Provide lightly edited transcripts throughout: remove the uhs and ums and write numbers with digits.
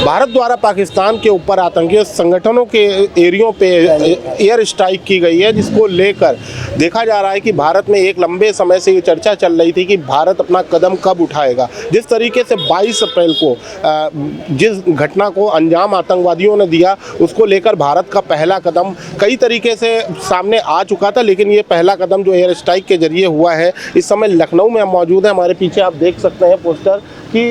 भारत द्वारा पाकिस्तान के ऊपर आतंकी संगठनों के एरियो पे एयर स्ट्राइक की गई है, जिसको लेकर देखा जा रहा है कि भारत में एक लंबे समय से ये चर्चा चल रही थी कि भारत अपना कदम कब उठाएगा। जिस तरीके से 22 अप्रैल को जिस घटना को अंजाम आतंकवादियों ने दिया, उसको लेकर भारत का पहला कदम कई तरीके से सामने आ चुका था, लेकिन ये पहला कदम जो एयर स्ट्राइक के जरिए हुआ है। इस समय लखनऊ में हम मौजूद हैं, हमारे पीछे आप देख सकते हैं पोस्टर कि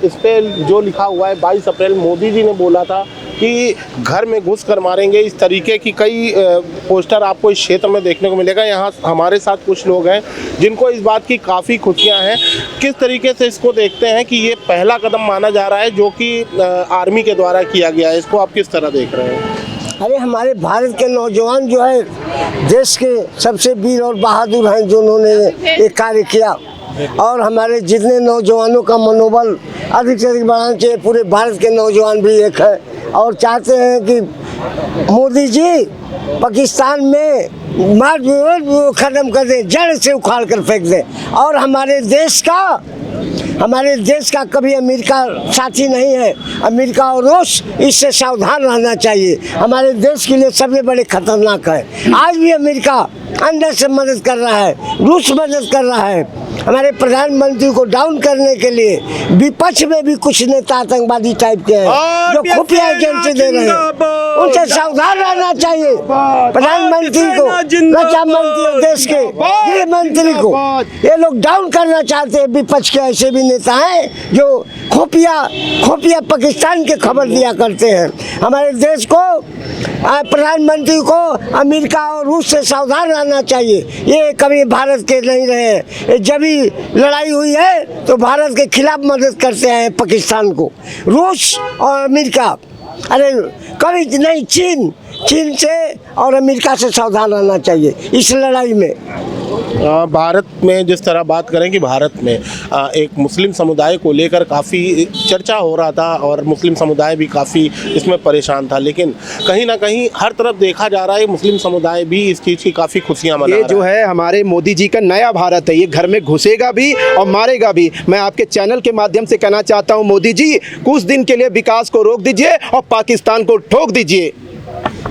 इस पे जो लिखा हुआ है 22 अप्रैल मोदी जी ने बोला था कि घर में घुस कर मारेंगे। इस तरीके की कई पोस्टर आपको इस क्षेत्र में देखने को मिलेगा। यहाँ हमारे साथ कुछ लोग हैं जिनको इस बात की काफ़ी खुशियाँ हैं। किस तरीके से इसको देखते हैं कि ये पहला कदम माना जा रहा है जो कि आर्मी के द्वारा किया गया है, इसको आप किस तरह देख रहे हैं? अरे हमारे भारत के नौजवान जो है देश के सबसे वीर और बहादुर हैं, जो उन्होंने ये कार्य किया, और हमारे जितने नौजवानों का मनोबल अधिक से अधिक बढ़ाना चाहिए। पूरे भारत के नौजवान भी एक है और चाहते हैं कि मोदी जी पाकिस्तान में मार खत्म कर दें, जड़ से उखाड़ कर फेंक दें। और हमारे देश का कभी अमेरिका साथी नहीं है। अमेरिका और रूस, इससे सावधान रहना चाहिए। हमारे देश के लिए सबसे बड़े खतरनाक है। आज भी अमेरिका अंदर से मदद कर रहा है, रूस मदद कर रहा है। हमारे प्रधानमंत्री को डाउन करने के लिए विपक्ष में भी कुछ नेता आतंकवादी टाइप के हैं जो खुफिया एजेंसी दे रहे हैं। उनसे सावधान रहना चाहिए। प्रधानमंत्री को, रक्षा मंत्री और देश के गृह मंत्री को ये लोग डाउन करना चाहते हैं। विपक्ष के ऐसे भी नेता हैं जो खुफिया पाकिस्तान के खबर दिया करते हैं। हमारे देश को, प्रधानमंत्री को अमेरिका और रूस से सावधान रहना चाहिए। ये कभी भारत के नहीं रहे। जब भी लड़ाई हुई है तो भारत के खिलाफ मदद करते हैं पाकिस्तान को रूस और अमेरिका। अरे कभी नहीं, चीन से और अमेरिका से सावधान रहना चाहिए इस लड़ाई में। भारत में जिस तरह बात करें कि भारत में एक मुस्लिम समुदाय को लेकर काफ़ी चर्चा हो रहा था और मुस्लिम समुदाय भी काफ़ी इसमें परेशान था, लेकिन कहीं ना कहीं हर तरफ देखा जा रहा है मुस्लिम समुदाय भी इस चीज़ की काफ़ी खुशियां मना रहा है। ये जो है हमारे मोदी जी का नया भारत है, ये घर में घुसेगा भी और मारेगा भी। मैं आपके चैनल के माध्यम से कहना चाहता हूँ, मोदी जी कुछ दिन के लिए विकास को रोक दीजिए और पाकिस्तान को ठोक दीजिए।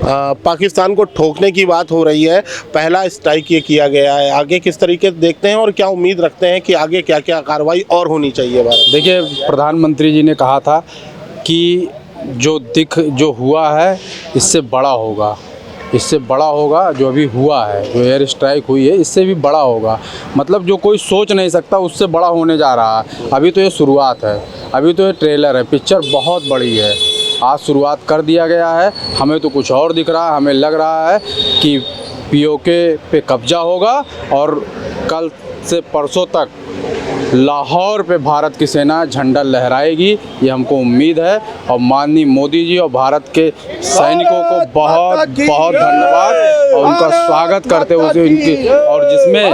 पाकिस्तान को ठोकने की बात हो रही है, पहला स्ट्राइक ये किया गया है। आगे किस तरीके से देखते हैं और क्या उम्मीद रखते हैं कि आगे क्या क्या कार्रवाई और होनी चाहिए? देखिए, प्रधानमंत्री जी ने कहा था कि जो हुआ है इससे बड़ा होगा, जो अभी हुआ है, जो एयर स्ट्राइक हुई है इससे भी बड़ा होगा। मतलब जो कोई सोच नहीं सकता उससे बड़ा होने जा रहा है। अभी तो ये शुरुआत है, अभी तो ये ट्रेलर है, पिक्चर बहुत बड़ी है। आज शुरुआत कर दिया गया है, हमें तो कुछ और दिख रहा है। हमें लग रहा है कि पीओके पे कब्जा होगा और कल से परसों तक लाहौर पे भारत की सेना झंडा लहराएगी, ये हमको उम्मीद है। और माननीय मोदी जी और भारत के सैनिकों को बहुत बहुत धन्यवाद और उनका स्वागत करते हुए उनकी, और जिसमें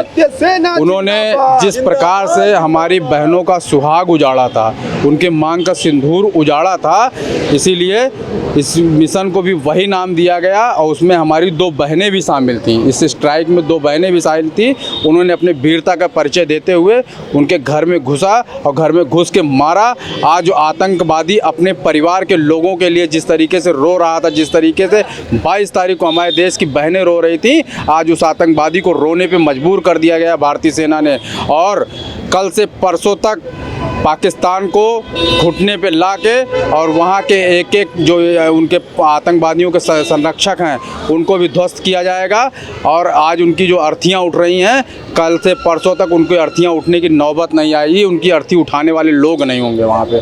उन्होंने जिस प्रकार से हमारी बहनों का सुहाग उजाड़ा था, उनके मांग का सिंदूर उजाड़ा था, इसीलिए इस मिशन को भी वही नाम दिया गया। और उसमें हमारी 2 बहनें भी शामिल थीं, इस स्ट्राइक में 2 बहनें भी शामिल थीं। उन्होंने अपनी वीरता का परिचय देते हुए उनके घर में घुसा और घर में घुस के मारा। आज जो आतंकवादी अपने परिवार के लोगों के लिए जिस तरीके से रो रहा था, जिस तरीके से 22 तारीख को हमारे देश की बहनें रो रही थी, आज उस आतंकवादी को रोने पे मजबूर कर दिया गया भारतीय सेना ने। और कल से परसों तक पाकिस्तान को घुटने पे लाके और वहाँ के एक जो उनके आतंकवादियों के संरक्षक हैं उनको भी ध्वस्त किया जाएगा। और आज उनकी जो अर्थियाँ उठ रही हैं, कल से परसों तक उनकी अर्थियाँ उठने की नौबत नहीं आएगी, उनकी अर्थी उठाने वाले लोग नहीं होंगे वहाँ पे।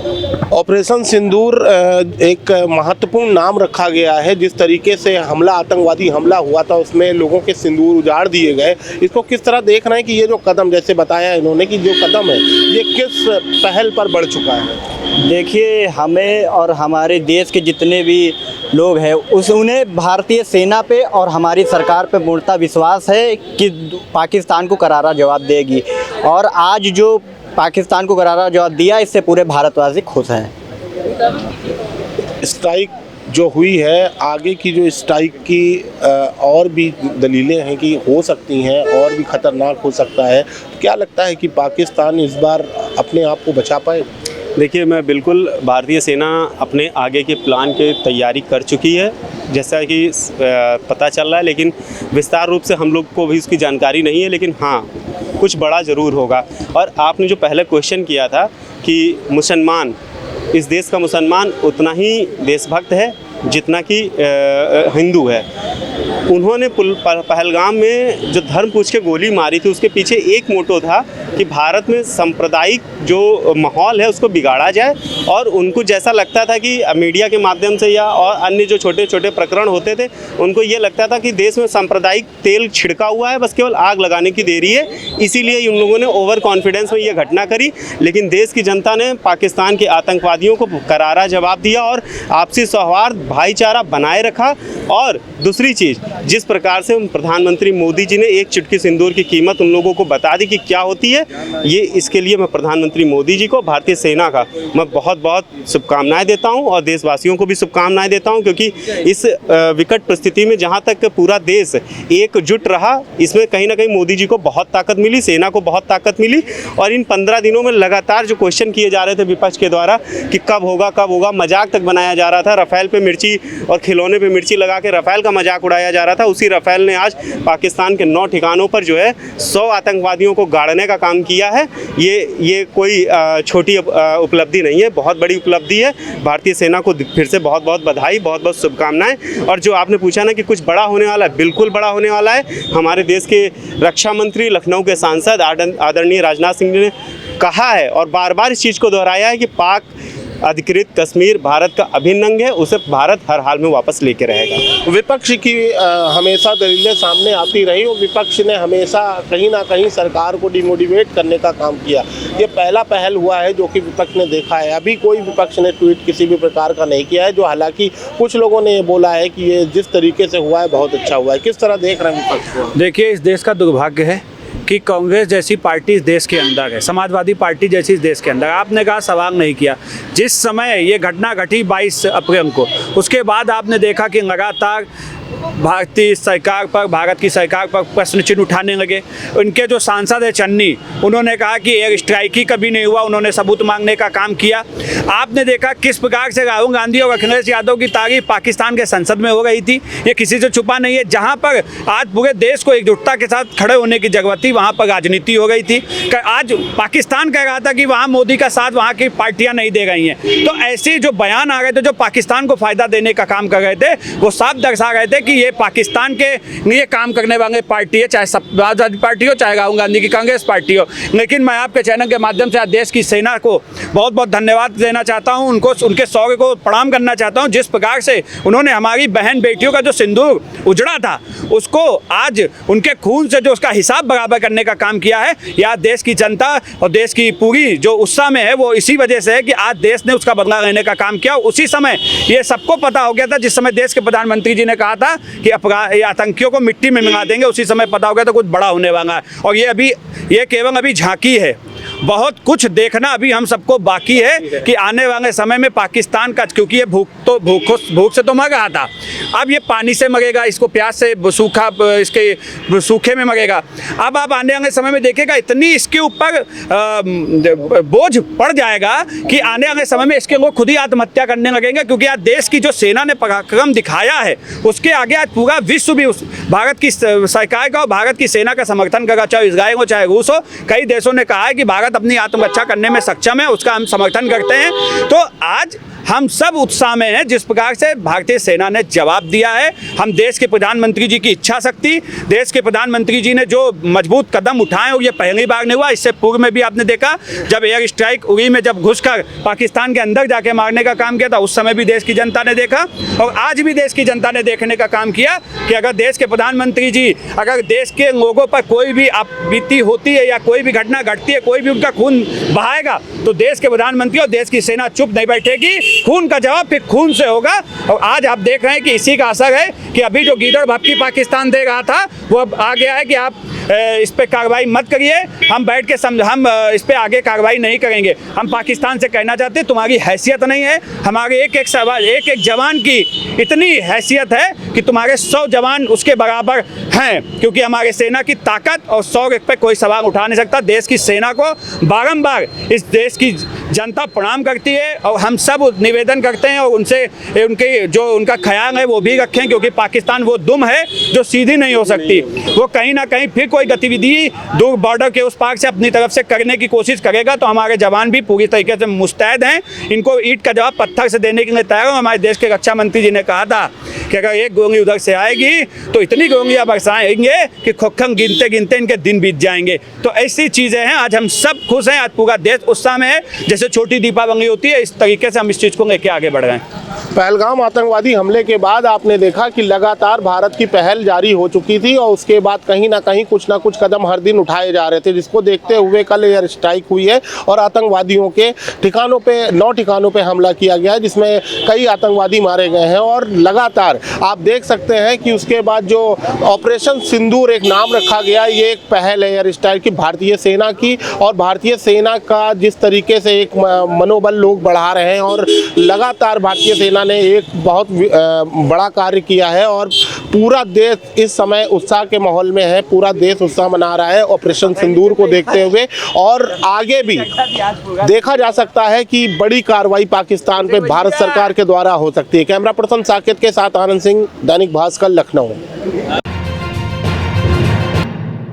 ऑपरेशन सिंदूर एक महत्वपूर्ण नाम रखा गया है। जिस तरीके से आतंकवादी हमला हुआ था उसमें लोगों के सिंदूर उजाड़ दिए गए। इसको किस तरह देख रहे हैं कि ये जो कदम, जैसे बताया इन्होंने कि जो कदम है ये किस पहल पर बढ़ चुका है? देखिए, हमें और हमारे देश के जितने भी लोग हैं उन्हें भारतीय सेना पे और हमारी सरकार पे पूर्णतः विश्वास है कि पाकिस्तान को करारा जवाब देगी। और आज जो पाकिस्तान को करारा जवाब दिया, इससे पूरे भारतवासी खुश हैं। स्ट्राइक जो हुई है, आगे की जो स्ट्राइक की और भी दलीलें हैं कि हो सकती हैं और भी ख़तरनाक हो सकता है। क्या लगता है कि पाकिस्तान इस बार अपने आप को बचा पाए? देखिए, मैं बिल्कुल भारतीय सेना अपने आगे के प्लान की तैयारी कर चुकी है, जैसा कि पता चल रहा है, लेकिन विस्तार रूप से हम लोग को भी उसकी जानकारी नहीं है। लेकिन हाँ, कुछ बड़ा ज़रूर होगा। और आपने जो पहले क्वेश्चन किया था कि मुसलमान, इस देश का मुसलमान उतना ही देशभक्त है जितना कि हिंदू है। उन्होंने पहलगाम में जो धर्म पूछ के गोली मारी थी, उसके पीछे एक मोटो था कि भारत में सांप्रदायिक जो माहौल है उसको बिगाड़ा जाए। और उनको जैसा लगता था कि मीडिया के माध्यम से या और अन्य जो छोटे छोटे प्रकरण होते थे, उनको ये लगता था कि देश में सांप्रदायिक तेल छिड़का हुआ है, बस केवल आग लगाने की देरी है। इसीलिए उन लोगों ने ओवर कॉन्फिडेंस में ये घटना करी। लेकिन देश की जनता ने पाकिस्तान के आतंकवादियों को करारा जवाब दिया और आपसी सौहार्द, भाईचारा बनाए रखा। और दूसरी चीज़, जिस प्रकार से प्रधानमंत्री मोदी जी ने एक चुटकी सिंदूर की कीमत उन लोगों को बता दी कि क्या होती है, ये इसके लिए मैं प्रधानमंत्री मोदी जी को, भारतीय सेना का मैं बहुत बहुत शुभकामनाएं देता हूं और देशवासियों को भी शुभकामनाएं देता हूं। क्योंकि इस विकट परिस्थिति में जहां तक पूरा देश एकजुट रहा, इसमें कहीं ना कहीं मोदी जी को बहुत ताकत मिली, सेना को बहुत ताकत मिली। और इन 15 दिनों में लगातार जो क्वेश्चन किए जा रहे थे विपक्ष के द्वारा कि कब होगा, मजाक तक बनाया जा रहा था। रफेल पे मिर्ची और खिलौने पे मिर्ची लगा के रफेल का मजाक उड़ाया जा रहा था। उसी रफेल ने आज पाकिस्तान के 9 ठिकानों पर जो है 100 आतंकवादियों को गाड़ने का काम किया है। ये कोई छोटी उपलब्धि नहीं है, बहुत बड़ी उपलब्धि है। भारतीय सेना को फिर से बहुत बहुत बधाई, बहुत बहुत शुभकामनाएं। और जो आपने पूछा ना कि कुछ बड़ा होने वाला है, बिल्कुल बड़ा होने वाला है। हमारे देश के रक्षा मंत्री, लखनऊ के सांसद आदरणीय राजनाथ सिंह ने कहा है और बार बार इस चीज़ को दोहराया है कि पाक अधिकृत कश्मीर भारत का अभिन्न अंग है, उसे भारत हर हाल में वापस लेके रहेगा। विपक्ष की हमेशा दलीलें सामने आती रही और विपक्ष ने हमेशा कहीं ना कहीं सरकार को डिमोटिवेट करने का काम किया। ये पहला पहल हुआ है जो कि विपक्ष ने देखा है। अभी कोई विपक्ष ने ट्वीट किसी भी प्रकार का नहीं किया है, जो हालांकि कुछ लोगों ने ये बोला है कि ये जिस तरीके से हुआ है बहुत अच्छा हुआ है। किस तरह देख रहे हैं विपक्ष को? देखिए, इस देश का दुर्भाग्य है कि कांग्रेस जैसी पार्टी इस देश के अंदर है, समाजवादी पार्टी जैसी इस देश के अंदर। आपने कहा सवाल नहीं किया। जिस समय ये घटना घटी 22 अप्रैल को, उसके बाद आपने देखा कि लगातार भारतीय सरकार पर, भारत की सरकार पर प्रश्न चिन्ह उठाने लगे। उनके जो सांसद है चन्नी, उन्होंने कहा कि एयर स्ट्राइक ही कभी नहीं हुआ, उन्होंने सबूत मांगने का काम किया। आपने देखा किस प्रकार से राहुल गांधी और अखिलेश यादव की तारीफ पाकिस्तान के संसद में हो रही थी। ये किसी से छुपा नहीं है। जहाँ पर आज पूरे देश को एकजुटता के साथ खड़े होने की जरूरत थी, वहाँ पर राजनीति हो गई थी। आज पाकिस्तान कह रहा था कि वहाँ मोदी का साथ वहाँ की पार्टियाँ नहीं दे रही हैं। तो ऐसे जो बयान आ रहे थे, जो पाकिस्तान को फ़ायदा देने का काम कर रहे थे, वो साफ दर्शा रहे थे कि ये पाकिस्तान के लिए काम करने वाले पार्टी है, चाहे समाजवादी पार्टी हो, चाहे राहुल गांधी की कांग्रेस पार्टी हो। लेकिन मैं आपके चैनल के माध्यम से आज देश की सेना को बहुत बहुत धन्यवाद देना चाहता हूं, उनको, उनके शौर्य को प्रणाम करना चाहता हूं। जिस प्रकार से उन्होंने हमारी बहन बेटियों का जो सिंदूर उजड़ा था, उसको आज उनके खून से जो उसका हिसाब बराबर करने का काम किया है, यह देश की जनता और देश की पूरी जो उत्साह में है, वो इसी वजह से है कि आज देश ने उसका बदला लेने का काम किया। उसी समय ये सबको पता हो गया था, जिस समय देश के प्रधानमंत्री जी ने कहा था कि आतंकियों को मिट्टी में मिला देंगे, उसी समय पता हो गया था कुछ बड़ा होने वाला है। और ये केवल अभी झांकी है, बहुत कुछ देखना अभी हम सबको बाकी है कि आने वाले समय में पाकिस्तान का, क्योंकि ये भूख से तो मर रहा था, अब ये पानी से मरेगा, इसको प्यास से, इसके सूखे में मरेगा। अब आप आने वाले समय में देखेगा इतनी इसके ऊपर बोझ पड़ जाएगा कि आने वाले समय में इसके लोग खुद ही आत्महत्या करने लगेंगे। क्योंकि आज देश की जो सेना ने पराक्रम दिखाया है, उसके आगे आज पूरा विश्व भी भारत की सरकार का और भारत की सेना का समर्थन करेगा, चाहे इजराइल हो चाहे रूस हो। कई देशों ने कहा है कि भारत अपनी आत्मरक्षा करने में सक्षम है, उसका हम समर्थन करते हैं। तो आज हम सब उत्साह में हैं, जिस प्रकार से भारतीय सेना ने जवाब दिया है। हम देश के प्रधानमंत्री जी की इच्छा शक्ति, देश के प्रधानमंत्री जी ने जो मजबूत कदम उठाए, और ये पहली बार नहीं हुआ, इससे पूर्व में भी आपने देखा जब एयर स्ट्राइक उरी में जब घुसकर पाकिस्तान के अंदर जाके मारने का काम किया था, उस समय भी देश की जनता ने देखा। और आज भी देश की जनता ने देखने का काम किया कि अगर देश के प्रधानमंत्री जी, अगर देश के लोगों पर कोई भी आपबीती होती है या कोई भी घटना घटती है, कोई भी उनका खून बहाएगा, तो देश के प्रधानमंत्री और देश की सेना चुप नहीं बैठेगी। खून का जवाब फिर खून से होगा। और आज आप देख रहे हैं कि इसी का असर है कि अभी जो गीदड़ भपकी पाकिस्तान दे रहा था, वो अब आ गया है कि आप इस पे कार्रवाई मत करिए, हम बैठ के हम इस पे आगे कार्रवाई नहीं करेंगे। हम पाकिस्तान से कहना चाहते हैं, तुम्हारी हैसियत नहीं है, हमारे एक एक जवान की इतनी हैसियत है कि तुम्हारे 100 जवान उसके बराबर हैं। क्योंकि हमारे सेना की ताकत और शौर्य पे कोई सवाल उठा नहीं सकता। देश की सेना को बारंबार इस देश की जनता प्रणाम करती है और हम सब निवेदन करते हैं और उनसे उनके जो उनका ख्याल है वो भी रखें, क्योंकि पाकिस्तान वो दुम है जो सीधी नहीं हो सकती। वो कहीं ना कहीं फिर कोई गतिविधि दूर बॉर्डर के उस पार से अपनी तरफ से करने की कोशिश करेगा तो हमारे जवान भी पूरी तरीके से मुस्तैद हैं, इनको ईंट का जवाब पत्थर से देने के लिए तैयार हूँ। हमारे देश के रक्षा मंत्री जी ने कहा था कि अगर एक गोली उधर से आएगी तो इतनी गोलियां बरसाएंगे कि खोखम गिनते गिनते इनके दिन बीत जाएंगे। तो ऐसी चीज़ें हैं, आज हम सब खुश हैं, आज पूरा देश उत्साह में है, जैसे छोटी दीपावली होती है इस तरीके से हम इस चीज़ को लेकर आगे बढ़ रहे हैं। पहलगाम आतंकवादी हमले के बाद आपने देखा कि लगातार भारत की पहल जारी हो चुकी थी और उसके बाद कहीं ना कुछ कदम हर दिन उठाए जा रहे थे, जिसको देखते हुए कल एयर स्ट्राइक हुई है और आतंकवादियों के ठिकानों पे 9 ठिकानों पे हमला किया गया है, जिसमें कई आतंकवादी मारे गए हैं। और लगातार आप देख सकते हैं कि उसके बाद जो ऑपरेशन सिंदूर एक नाम रखा गया, ये एक पहल है एयर स्ट्राइक की भारतीय सेना की, और भारतीय सेना का जिस तरीके से एक मनोबल लोग बढ़ा रहे हैं और लगातार भारतीय सेना ने एक बहुत बड़ा कार्य किया है और पूरा देश इस समय उत्साह के माहौल में है, पूरा देश उत्साह मना रहा है ऑपरेशन सिंदूर को देखते हुए। और आगे भी देखा जा सकता है कि बड़ी कार्रवाई पाकिस्तान पे भारत सरकार के द्वारा हो सकती है। कैमरा पर्सन साकेत के साथ आनंद सिंह, दैनिक भास्कर, लखनऊ।